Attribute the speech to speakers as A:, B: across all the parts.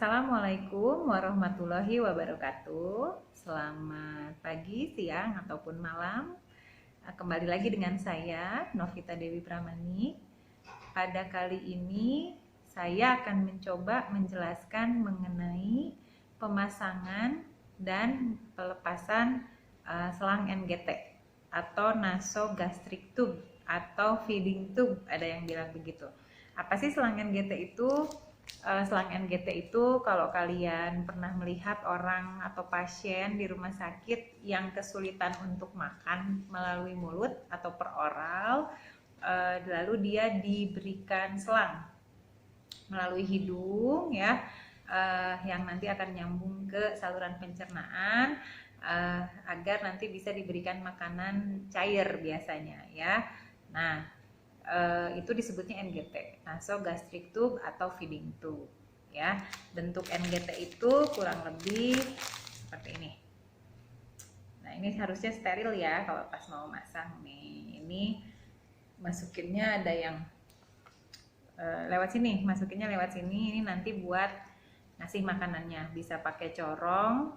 A: Assalamualaikum warahmatullahi wabarakatuh. Selamat pagi, siang, ataupun malam. Kembali lagi dengan saya, Novita Dewi Pramani. Pada kali ini, saya akan mencoba menjelaskan mengenai pemasangan dan pelepasan selang NGT atau nasogastric tube atau feeding tube, ada yang bilang begitu. Apa sih selang NGT itu? Selang NGT itu kalau kalian pernah melihat orang atau pasien di rumah sakit yang kesulitan untuk makan melalui mulut atau per oral, lalu dia diberikan selang melalui hidung ya, yang nanti akan nyambung ke saluran pencernaan, agar nanti bisa diberikan makanan cair biasanya ya. Nah, itu disebutnya NGT, nasogastric tube atau feeding tube ya. Bentuk NGT itu kurang lebih seperti ini. Nah, ini harusnya steril ya kalau pas mau masang nih. Ini masukinnya ada yang lewat sini, masukinnya lewat sini. Ini nanti buat ngasih makanannya, bisa pakai corong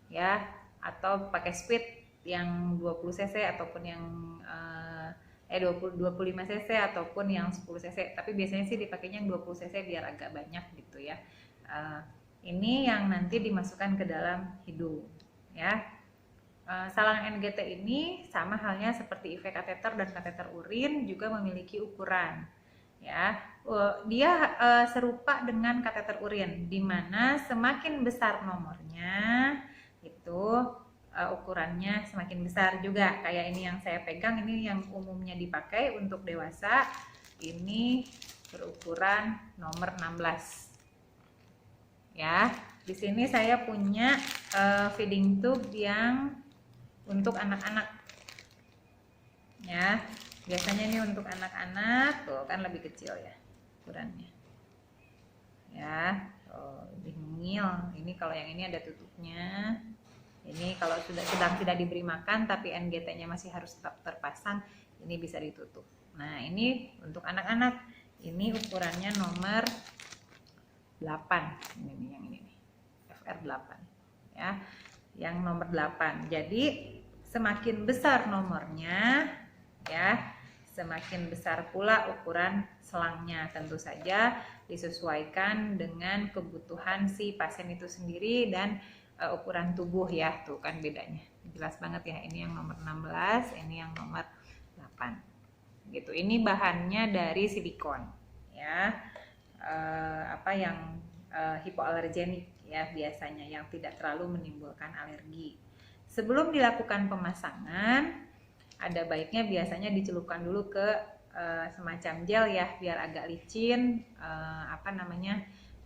A: ya, atau pakai spit yang 20 cc ataupun yang 25 cc ataupun yang 10 cc, tapi biasanya sih dipakainya yang 20 cc biar agak banyak gitu ya. Ini yang nanti dimasukkan ke dalam hidung ya. Salang NGT ini sama halnya seperti IV kateter dan kateter urin, juga memiliki ukuran ya. Dia serupa dengan kateter urin, di mana semakin besar nomornya itu ukurannya semakin besar juga. Kayak ini yang saya pegang, ini yang umumnya dipakai untuk dewasa, ini berukuran nomor 16 ya. Di sini saya punya feeding tube yang untuk anak-anak ya. Biasanya ini untuk anak-anak, tuh kan lebih kecil ya ukurannya ya, lebih mungil. Ini kalau yang ini ada tutupnya. Ini kalau sedang tidak diberi makan tapi NGT-nya masih harus tetap terpasang, ini bisa ditutup. Nah, ini untuk anak-anak, ini ukurannya nomor 8. Ini nih, yang ini nih, FR8 ya, yang nomor 8. Jadi semakin besar nomornya ya, semakin besar pula ukuran selangnya. Tentu saja disesuaikan dengan kebutuhan si pasien itu sendiri dan ukuran tubuh ya. Tuh kan bedanya jelas banget ya, ini yang nomor 16, ini yang nomor 8 gitu. Ini bahannya dari silikon ya, yang hipoalergenik ya, biasanya yang tidak terlalu menimbulkan alergi. Sebelum dilakukan pemasangan, ada baiknya biasanya dicelupkan dulu ke semacam gel ya, biar agak licin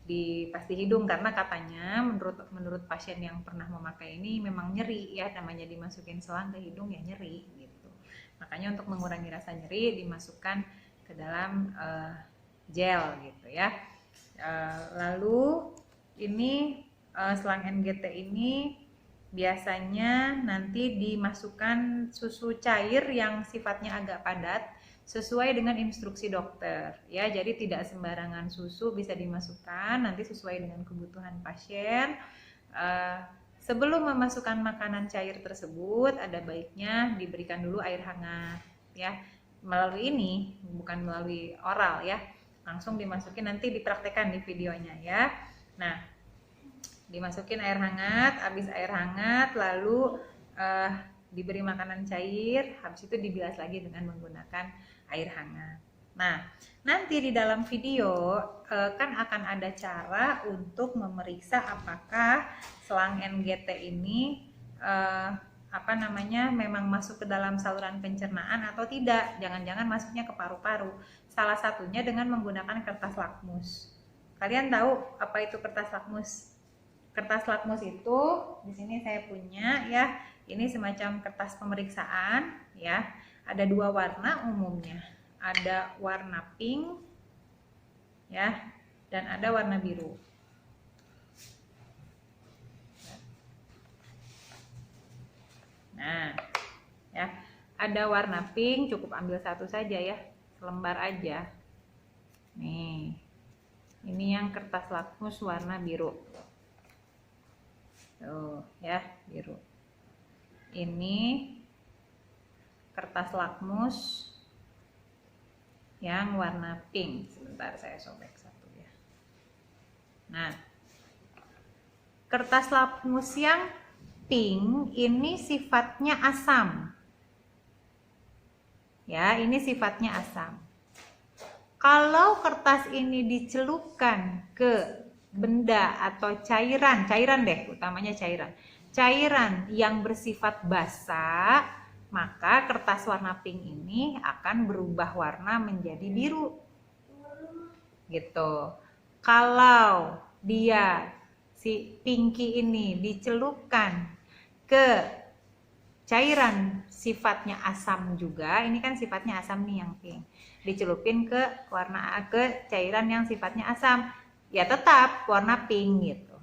A: di pasti hidung, karena katanya menurut pasien yang pernah memakai ini memang nyeri ya, namanya dimasukin selang ke hidung ya nyeri gitu. Makanya untuk mengurangi rasa nyeri dimasukkan ke dalam gel gitu ya. Lalu ini selang NGT ini biasanya nanti dimasukkan susu cair yang sifatnya agak padat sesuai dengan instruksi dokter ya. Jadi tidak sembarangan susu bisa dimasukkan, nanti sesuai dengan kebutuhan pasien. Sebelum memasukkan makanan cair tersebut, ada baiknya diberikan dulu air hangat ya. Melalui ini, bukan melalui oral ya, langsung dimasukin, nanti dipraktekkan di videonya ya. Nah, dimasukin air hangat, habis air hangat lalu diberi makanan cair, habis itu dibilas lagi dengan menggunakan air hangat. Nah, nanti di dalam video kan akan ada cara untuk memeriksa apakah selang NGT ini memang masuk ke dalam saluran pencernaan atau tidak. Jangan-jangan masuknya ke paru-paru. Salah satunya dengan menggunakan kertas lakmus. Kalian tahu apa itu kertas lakmus? Kertas lakmus itu di sini saya punya ya. Ini semacam kertas pemeriksaan ya. Ada dua warna umumnya. Ada warna pink ya, dan ada warna biru. Nah, ya, ada warna pink, cukup ambil satu saja ya, selembar aja. Nih. Ini yang kertas lakmus warna biru. Tuh ya, biru. Ini kertas lakmus yang warna pink. Sebentar saya sobek satu ya. Nah, kertas lakmus yang pink ini sifatnya asam. Ya, ini sifatnya asam. Kalau kertas ini dicelupkan ke benda atau cairan deh, utamanya cairan yang bersifat basa, maka kertas warna pink ini akan berubah warna menjadi biru. Gitu. Kalau dia si pinky ini dicelupkan ke cairan sifatnya asam juga, ini kan sifatnya asam nih yang pink, dicelupin ke cairan yang sifatnya asam, ya tetap warna pink gitu.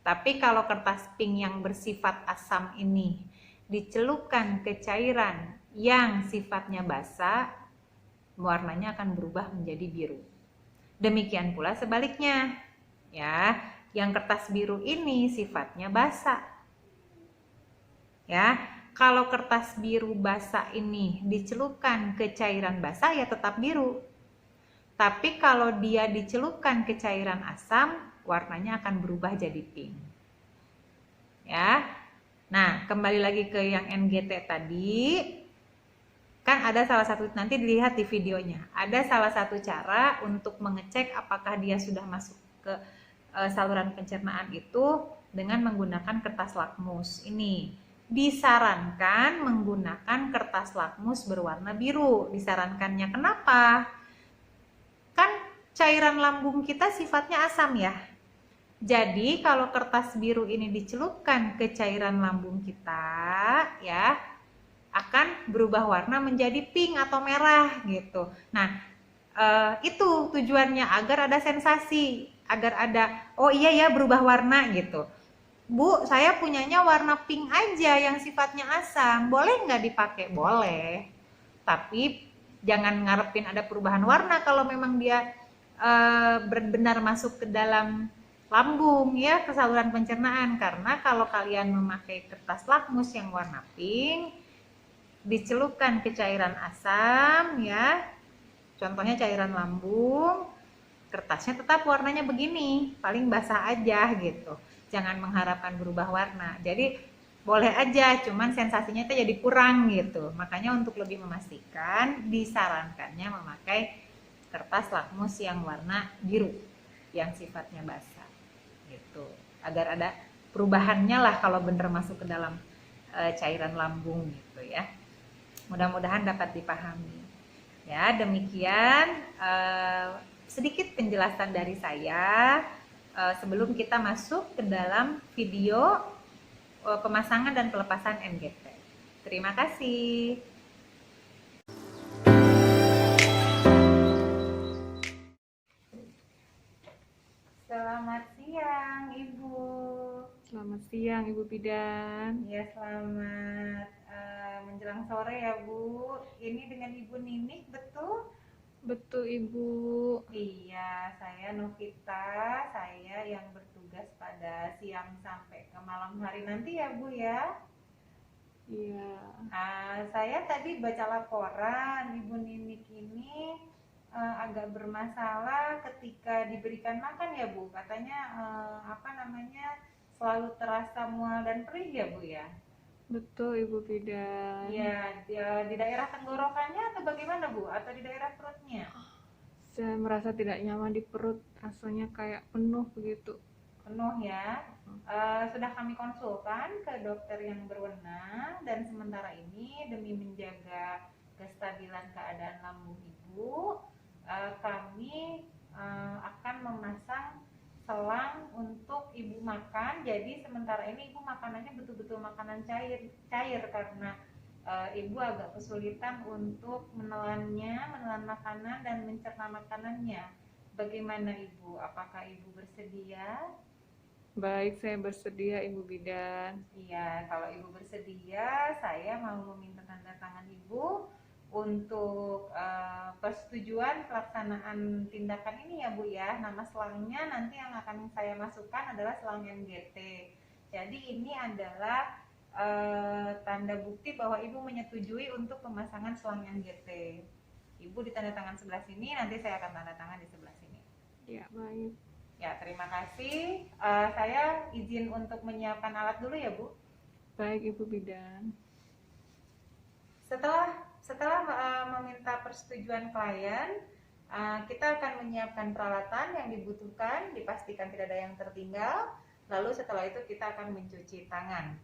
A: Tapi kalau kertas pink yang bersifat asam ini dicelupkan ke cairan yang sifatnya basa, warnanya akan berubah menjadi biru. Demikian pula sebaliknya, ya, yang kertas biru ini sifatnya basa. Ya, kalau kertas biru basa ini dicelupkan ke cairan basa ya tetap biru. Tapi kalau dia dicelupkan ke cairan asam, warnanya akan berubah jadi pink. Ya. Nah, kembali lagi ke yang NGT tadi. Kan ada salah satu, nanti dilihat di videonya. Ada salah satu cara untuk mengecek apakah dia sudah masuk ke saluran pencernaan itu dengan menggunakan kertas lakmus. Ini disarankan menggunakan kertas lakmus berwarna biru. Disarankannya kenapa? Kan cairan lambung kita sifatnya asam ya. Jadi kalau kertas biru ini dicelupkan ke cairan lambung kita ya, akan berubah warna menjadi pink atau merah gitu. Nah, itu tujuannya agar ada sensasi, agar ada oh iya ya berubah warna gitu. Bu, saya punyanya warna pink aja yang sifatnya asam, boleh nggak dipakai? Boleh, tapi jangan ngarepin ada perubahan warna kalau memang dia benar-benar masuk ke dalam lambung ya, ke saluran pencernaan. Karena kalau kalian memakai kertas lakmus yang warna pink dicelupkan ke cairan asam ya, contohnya cairan lambung, kertasnya tetap warnanya begini, paling basah aja gitu. Jangan mengharapkan berubah warna. Jadi boleh aja, cuman sensasinya itu jadi kurang gitu. Makanya untuk lebih memastikan disarankannya memakai kertas lakmus yang warna biru yang sifatnya basah gitu. Agar ada perubahannya lah kalau bener masuk ke dalam cairan lambung gitu ya. Mudah-mudahan dapat dipahami. Ya, demikian sedikit penjelasan dari saya sebelum kita masuk ke dalam video pemasangan dan pelepasan NGT. Terima kasih. Selamat siang, Ibu.
B: Selamat siang, Ibu Bidan.
A: Ya, selamat menjelang sore ya, Bu. Ini dengan Ibu Ninik, betul?
B: Betul, Ibu.
A: Iya, saya Novita. Saya yang bertugas pada siang sampai ke malam hari nanti ya, Bu ya.
B: Iya.
A: Saya tadi baca laporan Ibu Ninik ini agak bermasalah ketika diberikan makan ya, Bu. Katanya selalu terasa mual dan perih ya, Bu ya.
B: Betul, Ibu Bidan.
A: Iya, di daerah tenggorokannya atau bagaimana, Bu? Atau di daerah perutnya?
B: Saya merasa tidak nyaman di perut, rasanya kayak penuh begitu.
A: Penuh ya. Sudah kami konsulkan ke dokter yang berwenang, dan sementara ini demi menjaga kestabilan keadaan lambung Ibu, kami akan memasang selang untuk Ibu makan. Jadi sementara ini Ibu makanannya betul-betul makanan cair karena Ibu agak kesulitan untuk menelan makanan dan mencerna makanannya. Bagaimana Ibu? Apakah Ibu bersedia?
B: Baik, saya bersedia, Ibu Bidan.
A: Iya, kalau Ibu bersedia, saya mau meminta tanda tangan Ibu untuk persetujuan pelaksanaan tindakan ini ya Bu ya. Nama selangnya nanti yang akan saya masukkan adalah selang NGT. Jadi ini adalah tanda bukti bahwa Ibu menyetujui untuk pemasangan selang NGT. Ibu ditandatangan sebelah sini, nanti saya akan tanda tangan di sebelah sini.
B: Ya, baik.
A: Ya, terima kasih. Saya izin untuk menyiapkan alat dulu ya Bu.
B: Baik Ibu Bidan.
A: Setelah meminta persetujuan klien, kita akan menyiapkan peralatan yang dibutuhkan, dipastikan tidak ada yang tertinggal. Lalu setelah itu kita akan mencuci tangan.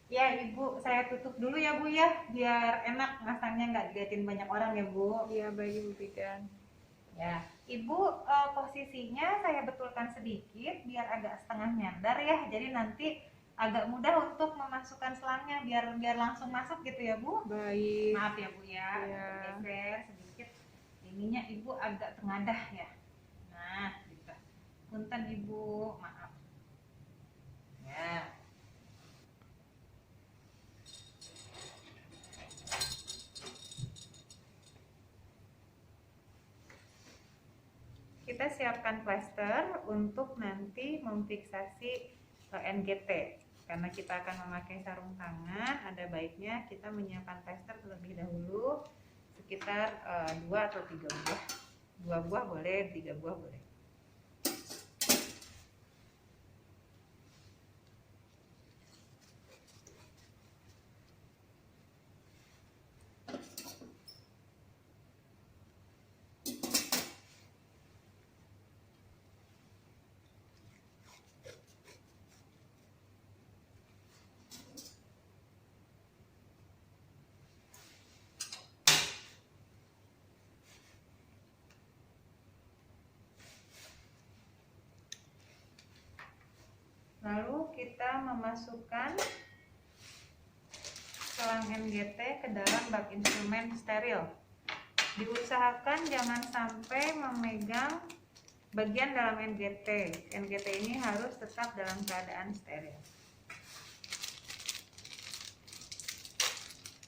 A: Ya Ibu, saya tutup dulu ya Bu ya, biar enak masangnya, nggak dilihatin banyak orang ya Bu.
B: Iya, baik Ibu Bidan.
A: Ya, Ibu posisinya saya betulkan sedikit biar agak setengah nyandar ya. Jadi nanti agak mudah untuk memasukkan selangnya biar langsung masuk gitu ya Bu.
B: Baik.
A: Maaf ya Bu ya,
B: Ya.
A: geser sedikit. Ininya Ibu agak tengadah ya. Nah, gitu. Punten Ibu, maaf. Ya. Kita siapkan plester untuk nanti memfiksasi NGT. Karena kita akan memakai sarung tangan, ada baiknya kita menyiapkan plester terlebih dahulu sekitar 2 atau 3 buah. 2 buah boleh, 3 buah boleh. Lalu kita memasukkan selang NGT ke dalam bak instrumen steril. Diusahakan jangan sampai memegang bagian dalam NGT. NGT ini harus tetap dalam keadaan steril.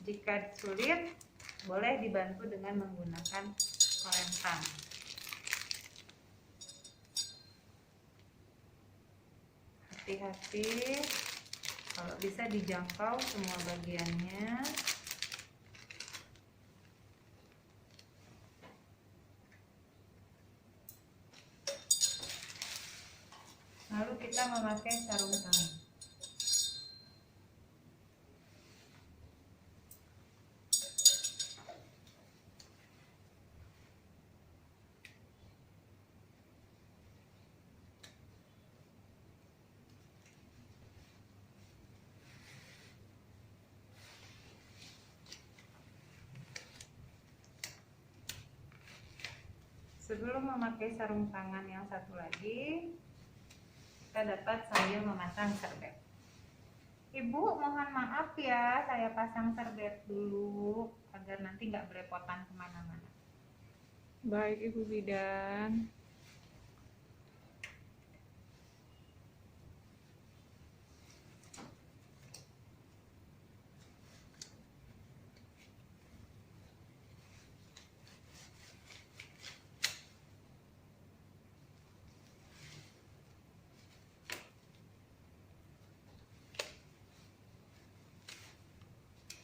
A: Jika sulit, boleh dibantu dengan menggunakan koreng tang. Hati-hati, kalau bisa dijangkau semua bagiannya. Lalu kita memakai sarung tangan. Sebelum memakai sarung tangan yang satu lagi, kita dapat sambil memasang serbet. Ibu mohon maaf ya, saya pasang serbet dulu agar nanti nggak berepotan kemana-mana.
B: Baik Ibu Bidan.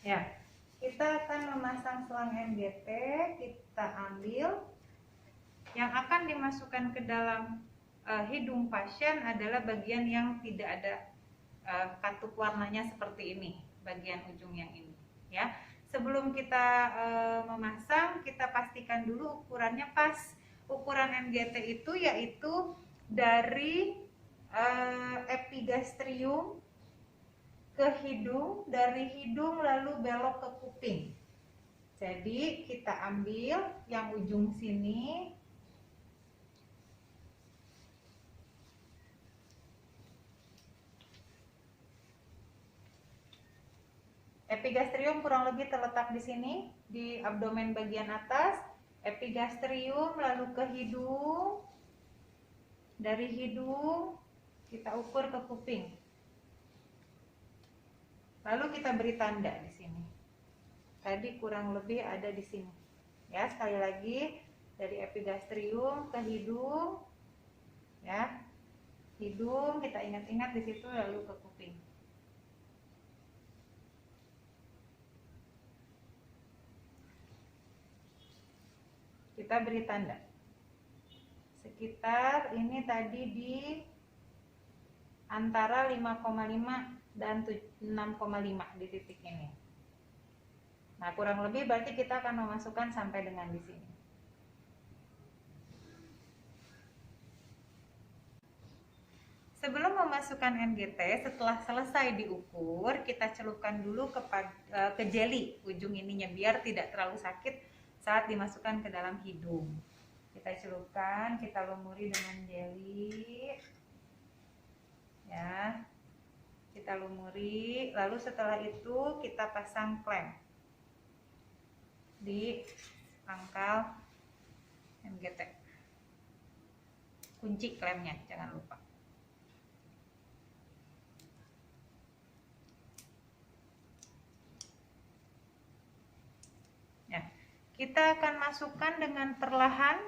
A: Ya, kita akan memasang selang NGT. Kita ambil. Yang akan dimasukkan ke dalam hidung pasien adalah bagian yang tidak ada katup warnanya seperti ini, bagian ujung yang ini. Ya, sebelum kita memasang, kita pastikan dulu ukurannya pas. Ukuran NGT itu yaitu dari epigastrium ke hidung, dari hidung lalu belok ke kuping. Jadi kita ambil yang ujung sini, epigastrium kurang lebih terletak di sini, di abdomen bagian atas. Epigastrium lalu ke hidung, dari hidung kita ukur ke kuping. Lalu kita beri tanda di sini. Tadi kurang lebih ada di sini. Ya, sekali lagi dari epigastrium ke hidung, ya. Hidung kita ingat-ingat di situ, lalu ke kuping. Kita beri tanda. Sekitar ini tadi di antara 5,5 dan 6,5 di titik ini. Nah, kurang lebih berarti kita akan memasukkan sampai dengan di sini. Sebelum memasukkan NGT, setelah selesai diukur, kita celupkan dulu ke jeli ujung ininya biar tidak terlalu sakit saat dimasukkan ke dalam hidung. Kita celupkan, kita lumuri dengan jeli. Ya. Kita lumuri, lalu setelah itu kita pasang klem di pangkal NGT. Kunci klemnya, jangan lupa. Kita akan masukkan dengan perlahan,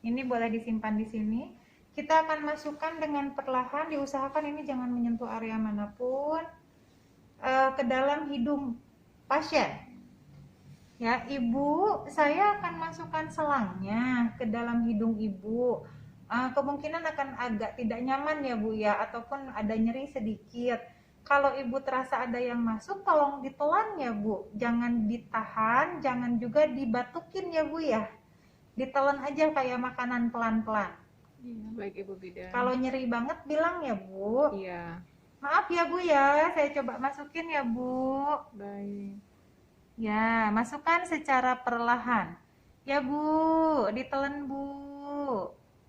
A: ini boleh disimpan di sini. Kita akan masukkan dengan perlahan, diusahakan ini jangan menyentuh area manapun, ke dalam hidung pasien. Ya, ibu, saya akan masukkan selangnya ke dalam hidung ibu. Kemungkinan akan agak tidak nyaman ya Bu ya, ataupun ada nyeri sedikit. Kalau ibu terasa ada yang masuk, tolong ditelan ya Bu. Jangan ditahan, jangan juga dibatukin ya Bu ya. Ditelan aja kayak makanan pelan-pelan.
B: Iya, baik Ibu Bidan.
A: Kalau nyeri banget bilang ya Bu.
B: Iya.
A: Maaf ya Bu ya, saya coba masukin ya Bu.
B: Baik.
A: Ya, masukkan secara perlahan. Ya Bu, ditelan Bu.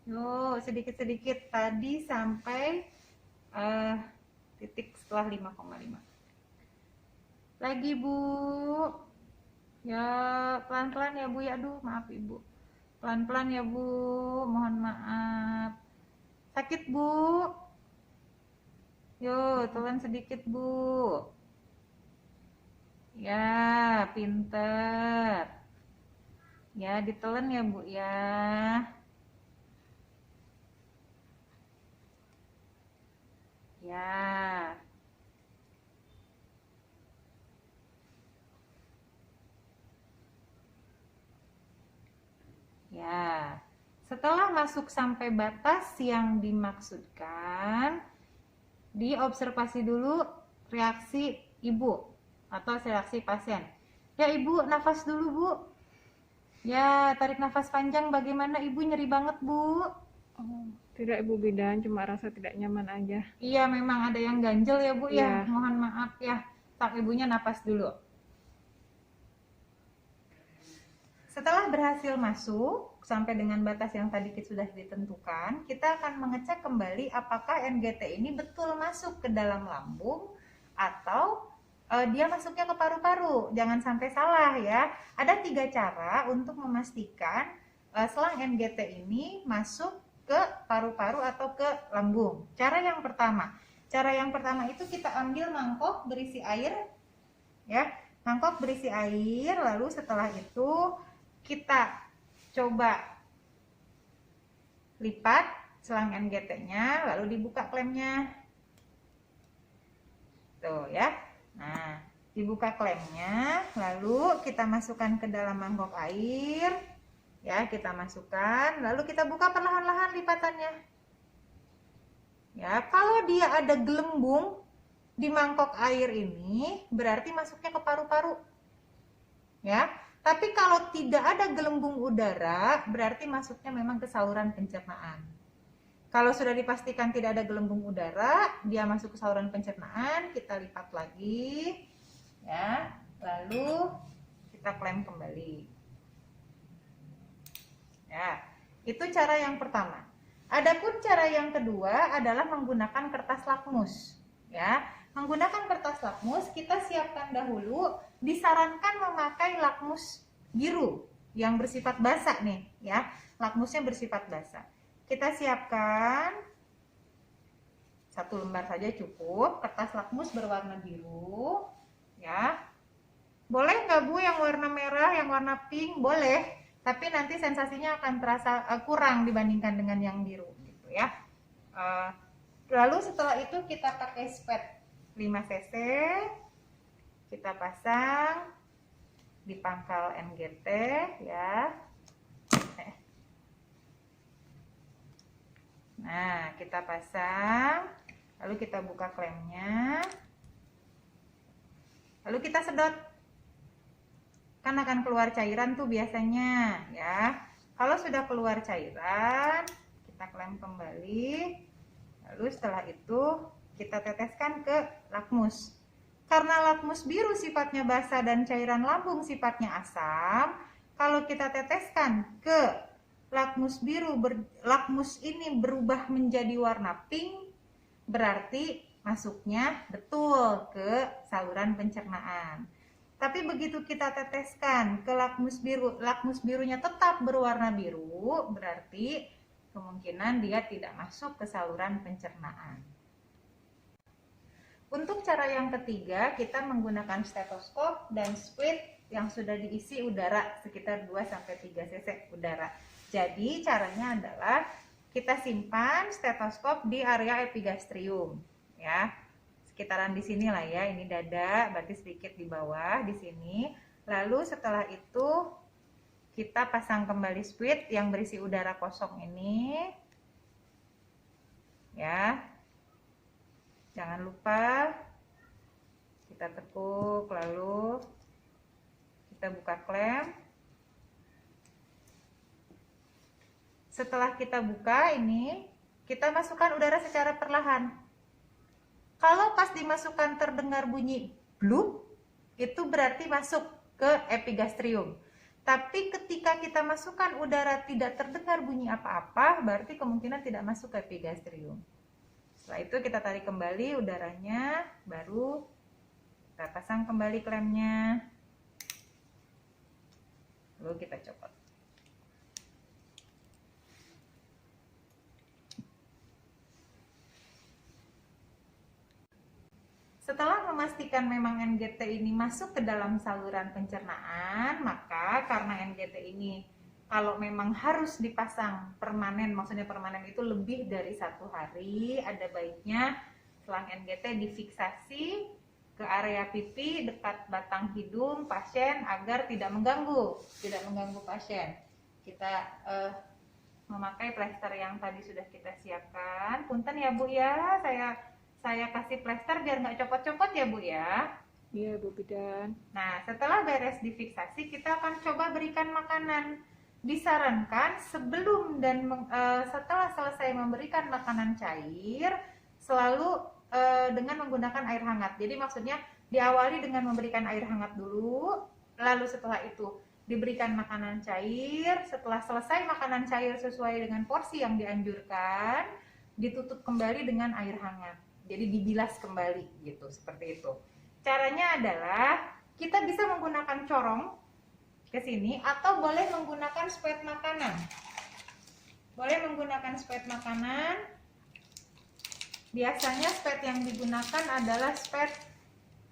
A: Yo, sedikit-sedikit tadi sampai titik setelah 5,5. Lagi Bu. Ya, pelan-pelan ya Bu ya. Aduh, maaf Ibu. Pelan-pelan ya Bu. Mohon maaf. Sakit Bu. Yo, telan sedikit Bu. Ya, pinter. Ya, ditelan ya Bu ya. Ya. Ya. Setelah masuk sampai batas yang dimaksudkan, diobservasi dulu reaksi ibu atau reaksi pasien. Ya Ibu, nafas dulu Bu. Ya, tarik nafas panjang. Bagaimana Ibu, nyeri banget Bu?
B: Oh, tidak Ibu Bidan, cuma rasa tidak nyaman aja.
A: Iya, memang ada yang ganjel ya Bu ya.
B: Iya.
A: Mohon maaf ya. Tak, ibunya napas dulu. Setelah berhasil masuk sampai dengan batas yang tadi sudah ditentukan, kita akan mengecek kembali apakah NGT ini betul masuk ke dalam lambung atau dia masuknya ke paru-paru. Jangan sampai salah ya. Ada 3 cara untuk memastikan selang NGT ini masuk ke paru-paru atau ke lambung. Cara yang pertama itu kita ambil mangkok berisi air, ya, mangkok berisi air. Lalu setelah itu kita coba lipat selang NGT-nya, lalu dibuka klemnya, tuh ya. Nah, dibuka klemnya, lalu kita masukkan ke dalam mangkok air. Ya, kita masukkan, lalu kita buka perlahan-lahan lipatannya. Ya, kalau dia ada gelembung di mangkok air ini, berarti masuknya ke paru-paru. Ya, tapi kalau tidak ada gelembung udara, berarti masuknya memang ke saluran pencernaan. Kalau sudah dipastikan tidak ada gelembung udara, dia masuk ke saluran pencernaan, kita lipat lagi, ya, lalu kita klem kembali. Ya, itu cara yang pertama. Adapun cara yang kedua adalah menggunakan kertas lakmus. Ya, menggunakan kertas lakmus kita siapkan dahulu. Disarankan memakai lakmus biru yang bersifat basah nih, ya. Lakmusnya bersifat basah. Kita siapkan 1 lembar saja cukup, kertas lakmus berwarna biru, ya. Boleh nggak Bu yang warna merah, yang warna pink? Boleh, tapi nanti sensasinya akan terasa kurang dibandingkan dengan yang biru, gitu ya. Lalu setelah itu kita pakai spet 5 cc, kita pasang di pangkal NGT, ya. Nah, kita pasang, lalu kita buka klemnya, lalu kita sedot. Kan akan keluar cairan tuh biasanya, ya. Kalau sudah keluar cairan, kita klem kembali, lalu setelah itu kita teteskan ke lakmus. Karena lakmus biru sifatnya basah dan cairan lambung sifatnya asam, kalau kita teteskan ke lakmus biru, lakmus ini berubah menjadi warna pink, berarti masuknya betul ke saluran pencernaan. Tapi begitu kita teteskan ke lakmus biru, lakmus birunya tetap berwarna biru, berarti kemungkinan dia tidak masuk ke saluran pencernaan. Untuk cara yang ketiga, kita menggunakan stetoskop dan squid yang sudah diisi udara sekitar 2-3 cc udara. Jadi caranya adalah kita simpan stetoskop di area epigastrium, ya, sekitaran di sini lah ya. Ini dada, berarti sedikit di bawah di sini. Lalu setelah itu kita pasang kembali squid yang berisi udara kosong ini, ya. Jangan lupa kita tekuk, lalu kita buka klem. Setelah kita buka ini, kita masukkan udara secara perlahan. Kalau pas dimasukkan terdengar bunyi blub, itu berarti masuk ke epigastrium. Tapi ketika kita masukkan udara tidak terdengar bunyi apa-apa, berarti kemungkinan tidak masuk ke epigastrium. Setelah itu kita tarik kembali udaranya, baru kita pasang kembali klemnya. Lalu kita copot. Setelah memastikan memang NGT ini masuk ke dalam saluran pencernaan, maka karena NGT ini kalau memang harus dipasang permanen, maksudnya permanen itu lebih dari 1 hari, ada baiknya selang NGT difiksasi ke area pipi dekat batang hidung pasien agar tidak mengganggu pasien. Kita memakai plester yang tadi sudah kita siapkan. Punten ya Bu ya, saya kasih plester biar nggak copot-copot ya Bu ya.
B: Iya Bu Bidan.
A: Nah, setelah beres difiksasi, kita akan coba berikan makanan. Disarankan sebelum dan setelah selesai memberikan makanan cair, selalu dengan menggunakan air hangat. Jadi maksudnya diawali dengan memberikan air hangat dulu, lalu setelah itu diberikan makanan cair. Setelah selesai makanan cair sesuai dengan porsi yang dianjurkan, ditutup kembali dengan air hangat. Jadi dibilas kembali gitu, seperti itu. Caranya adalah kita bisa menggunakan corong ke sini atau boleh menggunakan spet makanan. Boleh menggunakan spet makanan. Biasanya spet yang digunakan adalah spet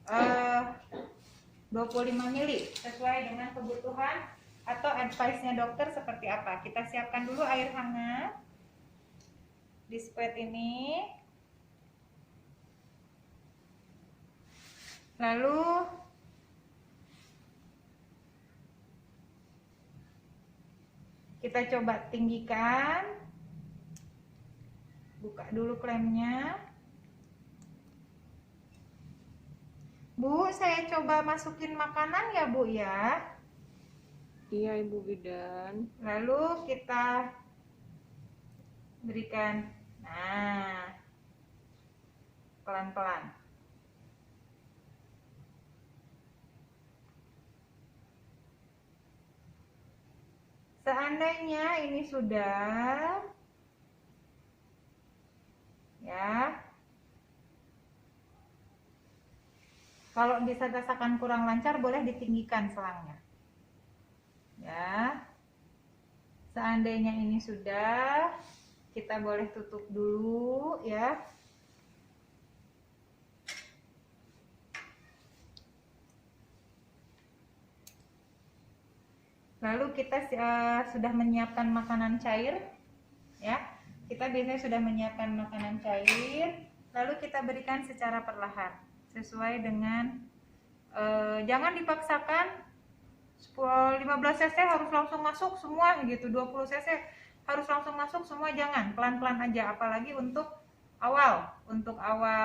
A: 25 ml sesuai dengan kebutuhan atau advice-nya dokter seperti apa. Kita siapkan dulu air hangat di spet ini. Lalu kita coba tinggikan, buka dulu klemnya. Bu, saya coba masukin makanan ya Bu ya.
B: Iya Ibu Bidan.
A: Lalu kita berikan Nah, pelan-pelan. Seandainya ini sudah, ya, kalau bisa rasakan kurang lancar boleh ditinggikan selangnya, ya. Seandainya ini sudah, kita boleh tutup dulu, ya. Lalu kita sudah menyiapkan makanan cair, ya. Kita biasanya sudah menyiapkan makanan cair, lalu kita berikan secara perlahan, sesuai dengan jangan dipaksakan 15 cc harus langsung masuk semua gitu, 20 cc harus langsung masuk semua, jangan, pelan-pelan aja. Apalagi untuk awal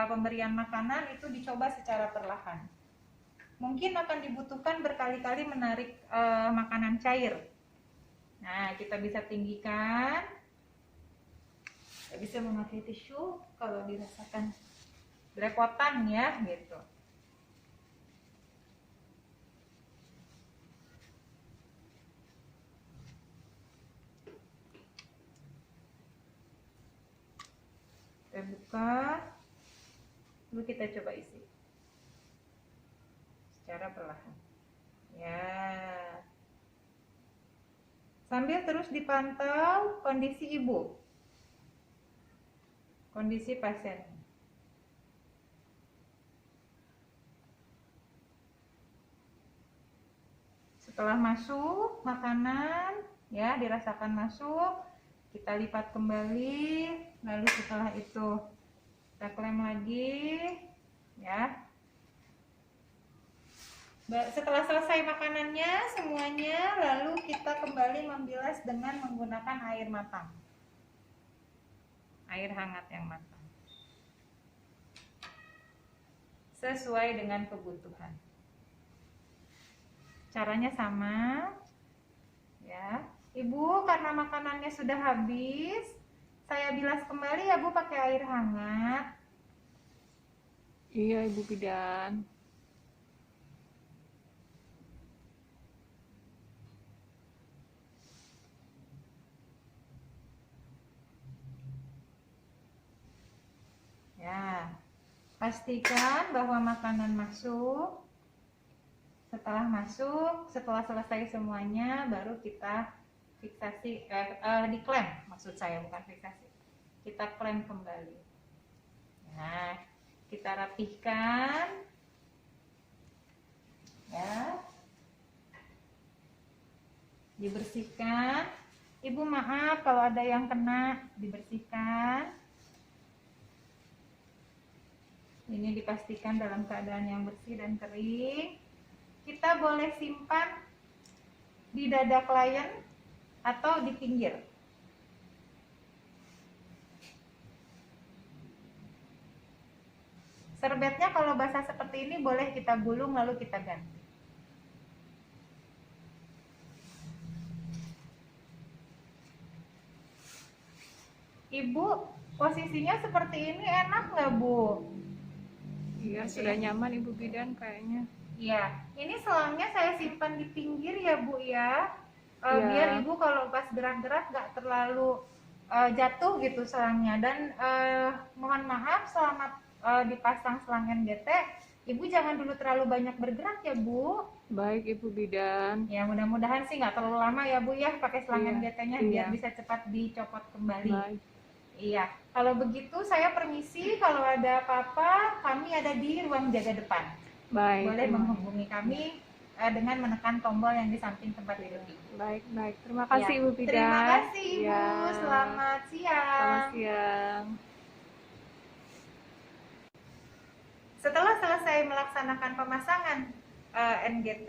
A: pemberian makanan itu dicoba secara perlahan. Mungkin akan dibutuhkan berkali-kali menarik makanan cair. Nah, kita bisa tinggikan. Kita bisa memakai tisu kalau dirasakan belepotan, ya, gitu. Kita buka, lalu kita coba isi secara perlahan, ya, sambil terus dipantau kondisi ibu, kondisi pasien. Setelah masuk makanan, ya, dirasakan masuk, kita lipat kembali, lalu setelah itu kita klem lagi, ya. Setelah selesai makanannya semuanya, lalu kita kembali membilas dengan menggunakan air matang, air hangat yang matang, sesuai dengan kebutuhan. Caranya sama, ya. Ibu, karena makanannya sudah habis, saya bilas kembali ya Bu pakai air hangat.
B: Iya Ibu Bidan.
A: Ya, pastikan bahwa makanan masuk. Setelah selesai semuanya, baru kita fiksasi, diklem, maksud saya bukan fiksasi. Kita klem kembali. Nah, kita rapihkan, ya, dibersihkan. Ibu maaf kalau ada yang kena, dibersihkan. Ini dipastikan dalam keadaan yang bersih dan kering. Kita boleh simpan di dada klien atau di pinggir. Serbetnya kalau basah seperti ini boleh kita gulung lalu kita ganti. Ibu, posisinya seperti ini enak nggak Bu?
B: Iya, sudah nyaman Ibu Bidan kayaknya.
A: Iya, ini selangnya saya simpan di pinggir ya Bu ya.
B: Iya.
A: Biar Ibu kalau pas gerak-gerak nggak terlalu jatuh gitu selangnya. Dan mohon maaf selama dipasang selang NGT, Ibu jangan dulu terlalu banyak bergerak ya Bu.
B: Baik Ibu Bidan.
A: Ya mudah-mudahan sih nggak terlalu lama ya Bu ya pakai selang
B: Iya,
A: NGT-nya
B: iya.
A: biar bisa cepat dicopot kembali.
B: Baik.
A: Iya, kalau begitu saya permisi, kalau ada apa-apa kami ada di ruang jaga depan.
B: Baik.
A: Boleh menghubungi kami dengan menekan tombol yang di samping tempat duduk Ibu.
B: Baik. Terima kasih
A: Ya,
B: Ibu Bidan.
A: terima kasih Ibu.
B: Ya.
A: Selamat siang.
B: Selamat siang.
A: Setelah selesai melaksanakan pemasangan NGT,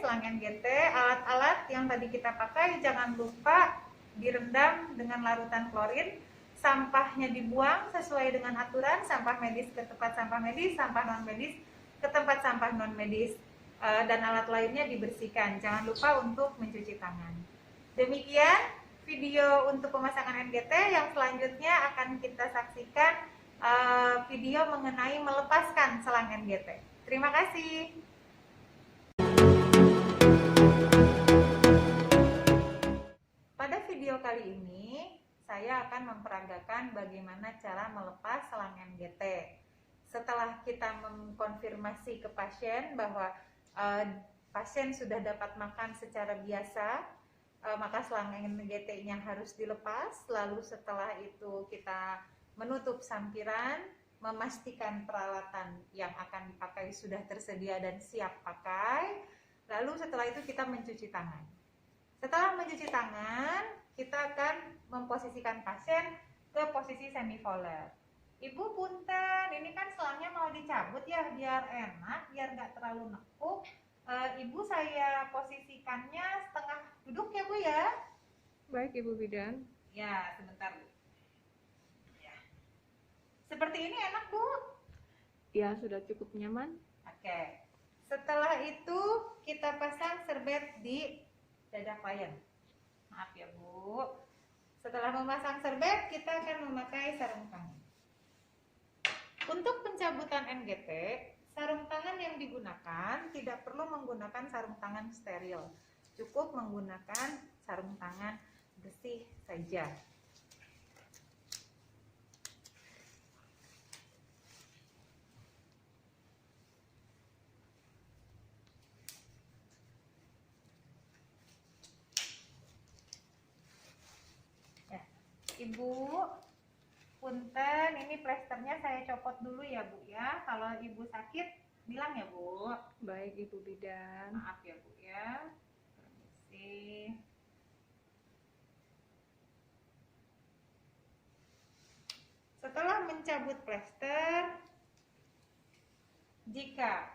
A: selang NGT, alat-alat yang tadi kita pakai jangan lupa direndam dengan larutan klorin. Sampahnya dibuang sesuai dengan aturan, sampah medis ke tempat sampah medis, sampah non medis ke tempat sampah non medis, dan alat lainnya dibersihkan. Jangan lupa untuk mencuci tangan. Demikian video untuk pemasangan NGT. Yang selanjutnya akan kita saksikan video mengenai melepaskan selang NGT. Terima kasih. Pada video kali ini, saya akan memperagakan bagaimana cara melepas selang NGT. Setelah kita mengkonfirmasi ke pasien bahwa pasien sudah dapat makan secara biasa, maka selang NGT-nya harus dilepas. Lalu setelah itu kita menutup sampiran, memastikan peralatan yang akan dipakai sudah tersedia dan siap pakai. Lalu setelah itu kita mencuci tangan. Setelah mencuci tangan, kita akan memposisikan pasien ke posisi semivolar. Ibu punten, ini kan selangnya mau dicabut ya, biar enak, biar nggak terlalu nekuk. Ibu saya posisikannya setengah duduk ya Bu ya.
B: Baik Ibu Bidan.
A: Ya, sebentar Bu. Ya. Seperti ini enak Bu?
B: Ya, sudah cukup nyaman.
A: Oke. Setelah itu kita pasang serbet di dada klien. Maaf ya Bu. Setelah memasang serbet, kita akan memakai sarung tangan. Untuk pencabutan NGT, sarung tangan yang digunakan tidak perlu menggunakan sarung tangan steril. Cukup menggunakan sarung tangan bersih saja. Ya, Ibu, punten, ini plesternya saya copot dulu ya Bu ya. Kalau Ibu sakit, bilang ya Bu.
B: Baik Ibu Bidan.
A: Maaf ya Bu ya. Permisi. Setelah mencabut plester, jika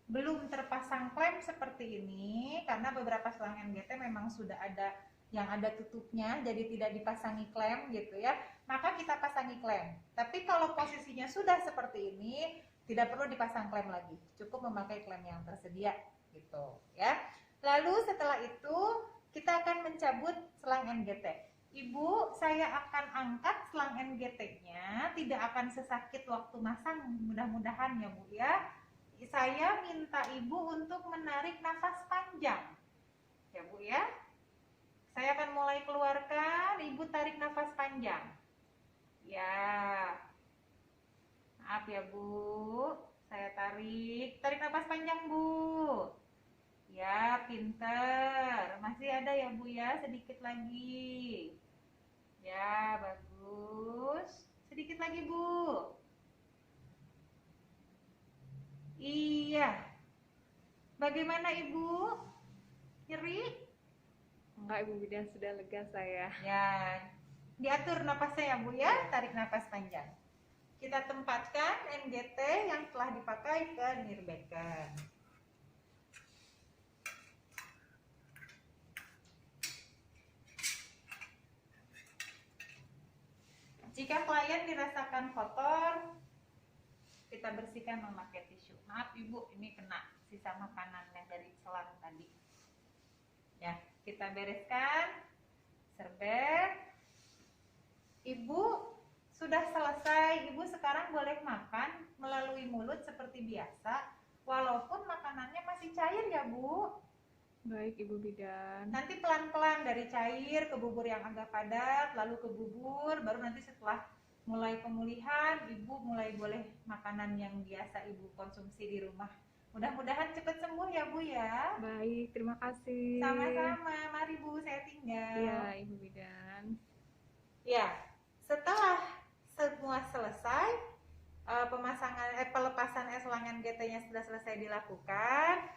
A: belum terpasang klem seperti ini, karena beberapa selang NGT memang sudah ada yang ada tutupnya, jadi tidak dipasangi klem gitu ya, maka kita pasangi klem. Tapi kalau posisinya sudah seperti ini, tidak perlu dipasang klem lagi, cukup memakai klem yang tersedia gitu ya. Lalu setelah itu kita akan mencabut selang NGT. Ibu, saya akan angkat selang NGT-nya, tidak akan sesakit waktu masang, mudah-mudahan ya Bu ya. Saya minta Ibu untuk menarik nafas panjang ya Bu ya. Saya akan mulai keluarkan, Ibu tarik nafas panjang. Ya. Maaf ya Bu. Saya tarik nafas panjang Bu. Ya, pinter. Masih ada ya Bu ya, sedikit lagi. Ya, bagus. Sedikit lagi Bu. Iya. Bagaimana Ibu? Nyeri?
B: Enggak Ibu Bidan, sudah lega saya.
A: Ya, diatur napasnya ya Bu ya, tarik napas panjang. Kita tempatkan NGT yang telah dipakai ke Nirbeker. Jika klien dirasakan kotor, kita bersihkan memakai tisu. Maaf Ibu, ini kena sisa makanan yang dari selang tadi. Ya, kita bereskan serbet. Ibu sudah selesai. Ibu sekarang boleh makan melalui mulut seperti biasa, walaupun makanannya masih cair ya Bu.
B: Baik Ibu Bidan.
A: Nanti pelan-pelan dari cair ke bubur yang agak padat, lalu ke bubur, baru nanti setelah mulai pemulihan, Ibu mulai boleh makanan yang biasa Ibu konsumsi di rumah. Mudah-mudahan cepat sembuh ya Bu ya.
B: Baik, terima kasih.
A: Sama-sama, mari Bu, saya tinggal.
B: Iya Ibu Bidan.
A: Ya, setelah semua selesai, pelepasan selang NGT-nya sudah selesai dilakukan,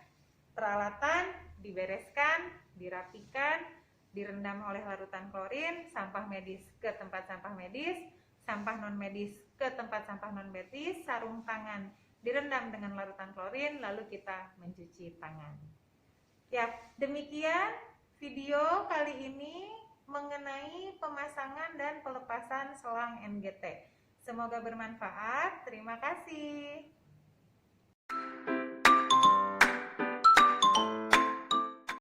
A: peralatan dibereskan, dirapikan, direndam oleh larutan klorin, sampah medis ke tempat sampah medis, sampah non medis ke tempat sampah non medis, sarung tangan direndam dengan larutan klorin, lalu kita mencuci tangan. Ya, demikian video kali ini mengenai pemasangan dan pelepasan selang NGT. Semoga bermanfaat. Terima kasih.